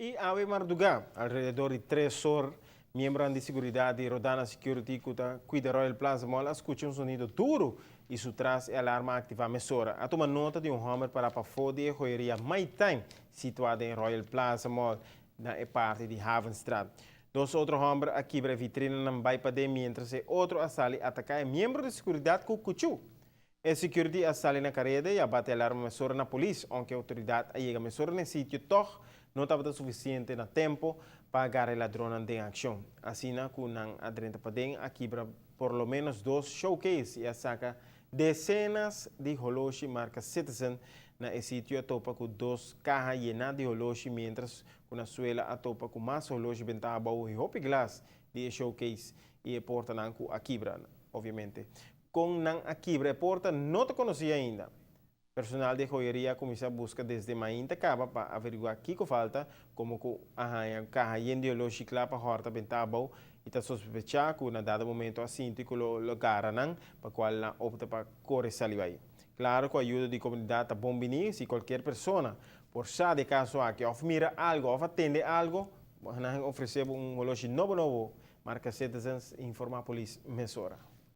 E Ave Marduga, alrededor de 3 horas, miembros de seguridad de Rodana Security cuida Royal Plaza Mall escucha un sonido duro e su tras e alarma activa mesora. A tomar nota de Homer para fode e joieria My Time, situada em Royal Plaza Mall, na parte de Havenstraat. Dos outros homens aqui para vitrina não vai para mientras outro assali atacar membro de seguridade com cuchu. A security assali na carreta e abate alarma mesora na polícia, onde a autoridade chega mesora no sítio, toch não estava suficiente no tempo para agarrar ladrão em ação. Assim, com não adrenta para dentro, aqui para por lo menos 2 showcases e saca dezenas de relógios marca Citizen na sítio a topa com 2 caixas llenas de relógios, mientras uma suela a topa com mais relógios ventaba e hope glass de showcase e porta não com a quibra, obviamente. Com não a quibra, a porta não te conhecia ainda. Personal de joieria começa a buscar desde mainta caba para averiguar o que falta, como a caja de relógio lá para horta ventaba e está sospechar que na dado momento assim que o lugar não para qual opta para correr saliva. Claro, com a ajuda de comunidade bombini, se qualquer pessoa por sa de caso aqui ou mira algo ou atende algo, oferecer relógio novo, marca Citizens informa a polícia mesora.